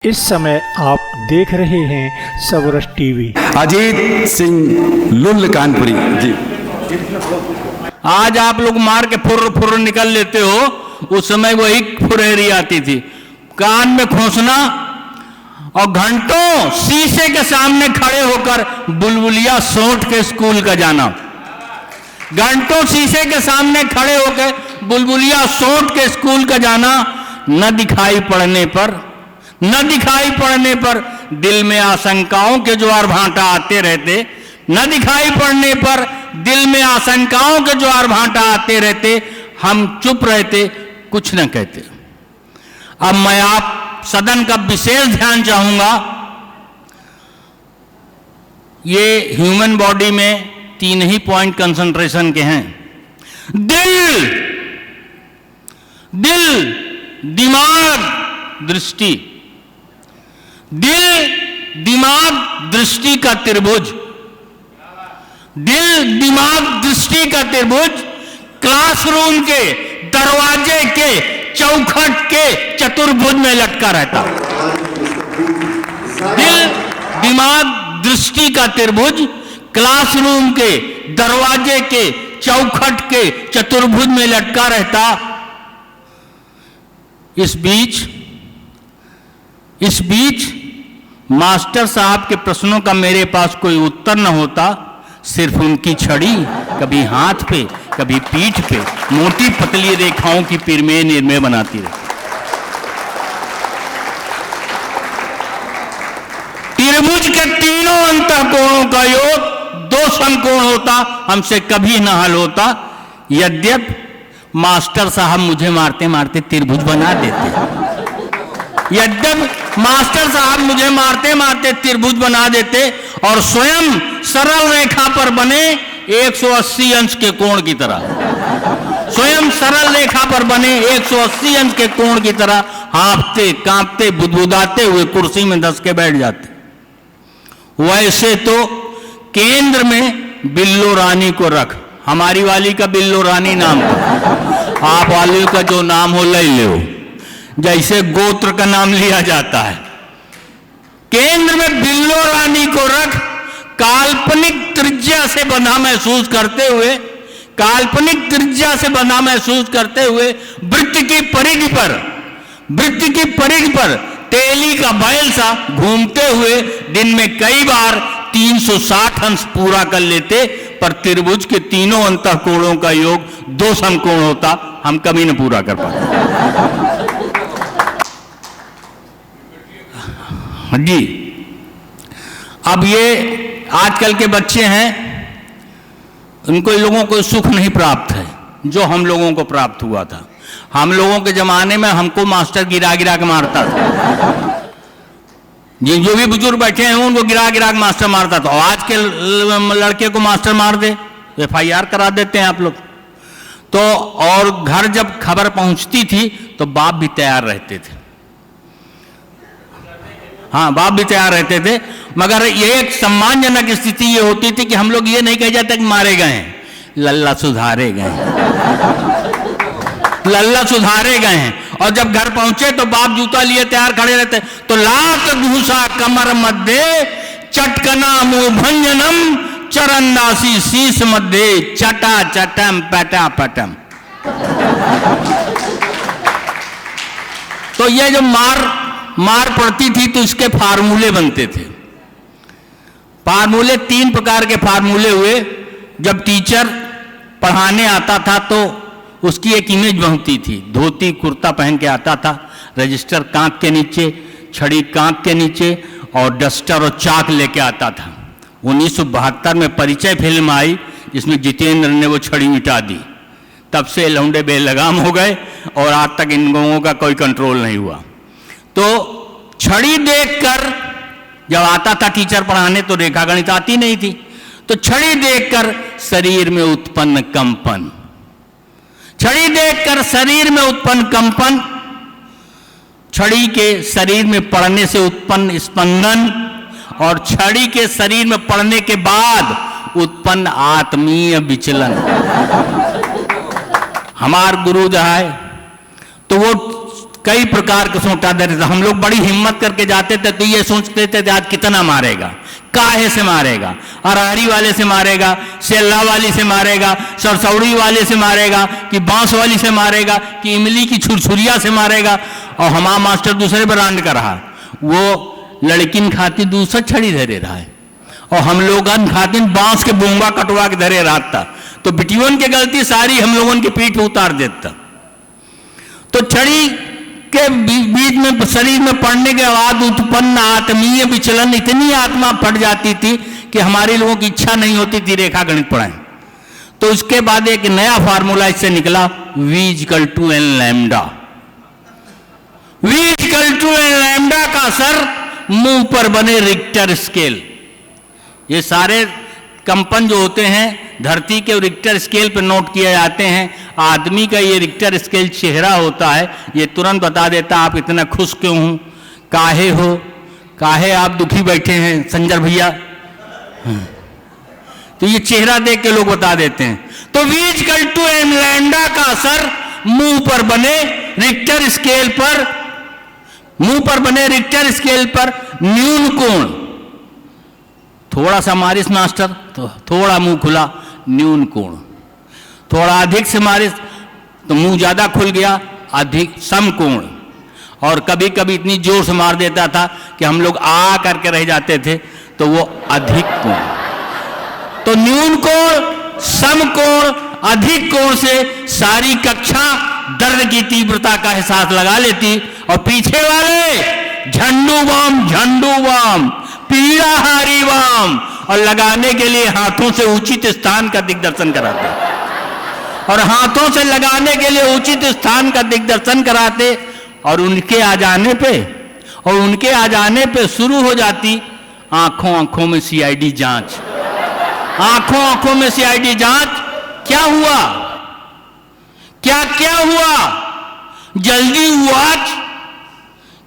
इस समय आप देख रहे हैं सबरस टीवी। अजीत सिंह लुल कानपुरी जी। आज आप लोग मार के फुर्र फुर्र निकल लेते हो, उस समय वही फुरहरी आती थी, कान में खोसना और घंटों शीशे के सामने खड़े होकर बुलबुलिया सोट के स्कूल का जाना। घंटों शीशे के सामने खड़े होकर बुलबुलिया सोट के स्कूल का जाना। न दिखाई पड़ने पर दिल में आशंकाओं के ज्वार भांटा आते रहते। न दिखाई पड़ने पर दिल में आशंकाओं के ज्वार भांटा आते रहते। हम चुप रहते, कुछ न कहते। अब मैं आप सदन का विशेष ध्यान चाहूंगा। ये ह्यूमन बॉडी में 3 ही पॉइंट कंसंट्रेशन के हैं: दिल, दिमाग, दृष्टि। दिल, दिमाग, दृष्टि का त्रिभुज। दिल, दिमाग, दृष्टि का त्रिभुज क्लासरूम के दरवाजे के चौखट के चतुर्भुज में लटका रहता। दिल, दिमाग, दृष्टि का त्रिभुज क्लासरूम के दरवाजे के चौखट के चतुर्भुज में लटका रहता। इस बीच मास्टर साहब के प्रश्नों का मेरे पास कोई उत्तर न होता। सिर्फ उनकी छड़ी कभी हाथ पे कभी पीठ पे मोटी पतली रेखाओं की पिरमे निर्मय बनाती रही। त्रिभुज के तीनों अंतःकोणों का योग 2 समकोण होता, हमसे कभी न हल होता। यद्यपि मास्टर साहब मुझे मारते मारते त्रिभुज बना देते। त्रिभुज बना देते और स्वयं सरल रेखा पर बने 180 अंश के कोण की तरह। स्वयं सरल रेखा पर बने 180 अंश के कोण की तरह हाँफते कांपते बुदबुदाते हुए कुर्सी में धंस के बैठ जाते। वैसे तो केंद्र में बिल्लो रानी को रख, हमारी वाली का बिल्लो रानी नाम था, आप वाली का जो नाम हो ले लो, जैसे गोत्र का नाम लिया जाता है। केंद्र में बिल्लो रानी को रख, काल्पनिक त्रिज्या से बंधा महसूस करते हुए वृत्त की परिधि पर तेली का बैल सा घूमते हुए दिन में कई बार 360 अंश पूरा कर लेते। पर त्रिभुज के तीनों अंतःकोणों का योग 2 समकोण होता, हम कभी न पूरा कर पाते। जी, अब ये आजकल के बच्चे हैं, उनको लोगों को सुख नहीं प्राप्त है जो हम लोगों को प्राप्त हुआ था। हम लोगों के जमाने में हमको मास्टर गिरा गिरा के मारता था। जो भी बुजुर्ग बैठे हैं उनको गिरा गिरा के मास्टर मारता था। और आज के लड़के को मास्टर मार दे, FIR करा देते हैं आप लोग तो। और घर जब खबर पहुंचती थी तो बाप भी तैयार रहते थे। हाँ, बाप भी तैयार रहते थे, मगर ये एक सम्मानजनक स्थिति ये होती थी कि हम लोग ये नहीं कह जाते कि मारे गए हैं, लल्ला सुधारे गए हैं। और जब घर पहुंचे तो बाप जूता लिए तैयार खड़े रहते, तो लात घूसा कमर मध्य चटकना मुंह भंजनम चरणदासी शीश मध्य चटा चटम पटा पटम। तो ये जो मार पड़ती थी तो इसके फार्मूले बनते थे। 3 प्रकार के फार्मूले हुए। जब टीचर पढ़ाने आता था तो उसकी एक इमेज बनती थी। धोती कुर्ता पहन के आता था, रजिस्टर कांख के नीचे, छड़ी कांख के नीचे और डस्टर और चाक लेके आता था। 1972 में परिचय फिल्म आई जिसमें जितेंद्र ने वो छड़ी मिटा दी। तब से लौंडे बेलगाम हो गए और आज तक इन लोगों का कोई कंट्रोल नहीं हुआ। तो छड़ी देखकर जब आता था टीचर पढ़ाने तो रेखा गणित आती नहीं थी, तो छड़ी देखकर शरीर में उत्पन्न कंपन, छड़ी के शरीर में पड़ने से उत्पन्न स्पंदन और छड़ी के शरीर में पड़ने के बाद उत्पन्न आत्मीय विचलन। हमार गुरु जो है तो वो कई प्रकार का सोटा दर्द। हम लोग बड़ी हिम्मत करके जाते थे तो ये सोचते थे आज कितना मारेगा, काहे से मारेगा, अरहरी वाले से मारेगा, सेल्ला वाली से मारेगा, सरसौड़ी वाले से मारेगा, कि बांस वाली से मारेगा, कि इमली की छुरछुरिया से मारेगा। और हमारा मास्टर दूसरे ब्रांड का रहा, वो लड़किन खाती दूसरा छड़ी धरे रहा है, और हम लोग खातिन बांस के बोंगा कटवा के धरे रात था। तो बिटियों की गलती सारी हम लोगों की पीठ पे उतार देता। तो छड़ी के बीच में शरीर में पड़ने के बाद उत्पन्न आत्मीय विचलन इतनी आत्मा फट जाती थी कि हमारे लोगों की इच्छा नहीं होती थी रेखा गणित पढ़ाएं। तो उसके बाद एक नया फार्मूला इससे निकला, V = n lambda. V = n lambda का असर मुंह पर बने रिक्टर स्केल। ये सारे कंपन जो होते हैं धरती के रिक्टर स्केल पर नोट किए जाते हैं। आदमी का ये रिक्टर स्केल चेहरा होता है, ये तुरंत बता देता आप इतना खुश क्यों हूं, काहे हो, काहे आप दुखी बैठे हैं संजय भैया। तो ये चेहरा देख के लोग बता देते हैं। तो V = n लैम्डा का असर मुंह पर बने रिक्टर स्केल पर, मुंह पर बने रिक्टर स्केल पर न्यून कोण, थोड़ा सा मारिश मास्टर तो थोड़ा मुंह खुला, न्यून कोण। थोड़ा अधिक से मारिश तो मुंह ज्यादा खुल गया, अधिक सम कोण। और कभी कभी इतनी जोर से मार देता था कि हम लोग आ करके रह जाते थे, तो वो अधिक कोण। तो न्यून कोण, सम कोण, अधिक कोण से सारी कक्षा दर्द की तीव्रता का एहसास लगा लेती। और पीछे वाले झंडू बम, पीड़ा हारी बम, और लगाने के लिए हाथों से उचित स्थान का दिग्दर्शन कराते, और हाथों से लगाने के लिए उचित स्थान का दिग्दर्शन कराते। और उनके आ जाने पे शुरू हो जाती आंखों में CID जांच। आंखों में CID जांच। क्या हुआ, क्या हुआ, जल्दी हुआ,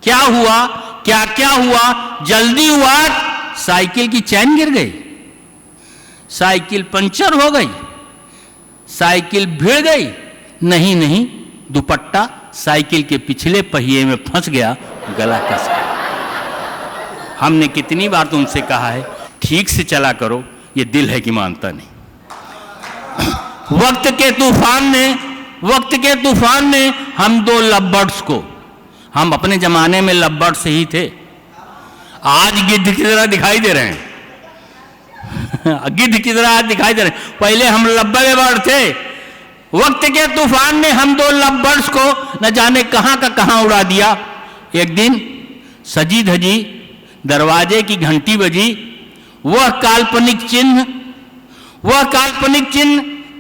क्या हुआ, जल्दी हुआ। साइकिल की चैन गिर गई, साइकिल पंचर हो गई, साइकिल भिड़ गई, नहीं, दुपट्टा साइकिल के पिछले पहिए में फंस गया, गला कस गया। हमने कितनी बार तुमसे कहा है ठीक से चला करो, ये दिल है कि मानता नहीं। वक्त के तूफान ने हम दो लवबर्ड्स को, हम अपने जमाने में लवबर्ड्स ही थे, आज गिद्ध की तरह दिखाई दे रहे हैं। गिद्ध की तरह आज दिखाई दे रहे हैं, पहले हम लव्बे बर्ड थे। वक्त के तूफान ने हम दो लवबर्ड्स को न जाने कहां का कहां उड़ा दिया। एक दिन सजी धजी दरवाजे की घंटी बजी, वह काल्पनिक चिन्ह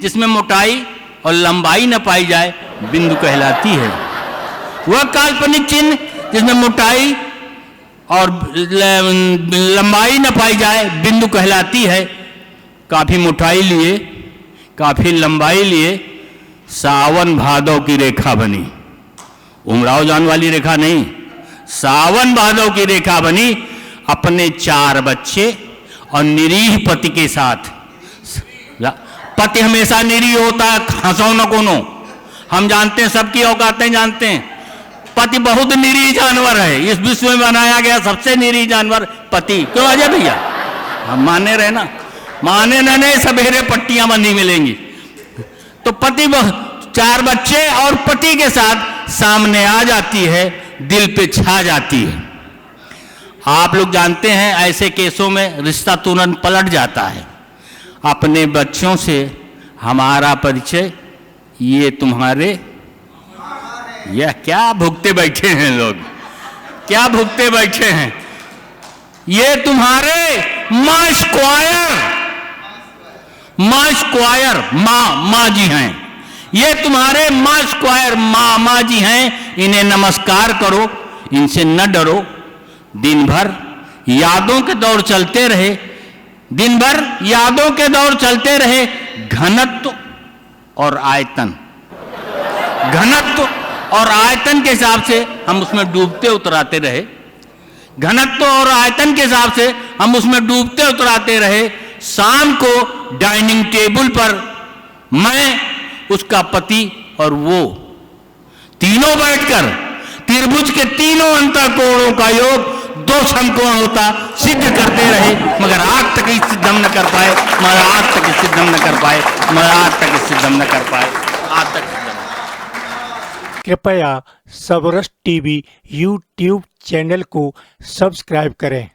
जिसमें मोटाई और लंबाई न पाई जाए बिंदु कहलाती है। वह काल्पनिक चिन्ह जिसमें मोटाई और लंबाई न पाई जाए बिंदु कहलाती है। काफी मोटाई लिए, काफी लंबाई लिए, सावन भादव की रेखा बनी। उमराव जान वाली रेखा नहीं, सावन भादव की रेखा बनी। अपने 4 बच्चे और निरीह पति के साथ। पति हमेशा निरीह होता है, हंसो न कोनो, हम जानते हैं, सबकी औकातें जानते हैं। पति बहुत निरीह जानवर है, इस विश्व में बनाया गया सबसे निरीह जानवर पति। क्यों अजय भैया, हम माने रहे ना, माने न नहीं, सवेरे पट्टियां बंधी मिलेंगी। तो पति 4 बच्चे और पति के साथ सामने आ जाती है, दिल पे छा जाती है। आप लोग जानते हैं ऐसे केसों में रिश्ता तुरंत पलट जाता है। अपने बच्चों से हमारा परिचय, ये तुम्हारे, यह क्या भुगते बैठे हैं लोग, क्या भुगते बैठे हैं, ये तुम्हारे माँ स्क्वायर माँ जी हैं, ये तुम्हारे माँ स्क्वायर माँ जी हैं। इन्हें नमस्कार करो, इनसे न डरो। दिन भर यादों के दौर चलते रहे, दिन भर यादों के दौर चलते रहे। घनत्व और आयतन, घनत्व और आयतन के हिसाब से हम उसमें डूबते उतराते रहे। घनत्व और आयतन के हिसाब से हम उसमें डूबते उतराते रहे। शाम को डाइनिंग टेबल पर मैं, उसका पति और वो तीनों त्रिभुज के तीनों अंतःकोणों का योग 2 समकोण होता, सिद्ध करते रहे मगर आज तक सिद्ध हम न कर पाए, मगर आज तक सिद्ध हम न कर पाए, मगर आज तक सिद्ध हम न कर पाए, आज तक सिद्ध हम। कृपया सबरस टीवी यूट्यूब चैनल को सब्सक्राइब करें।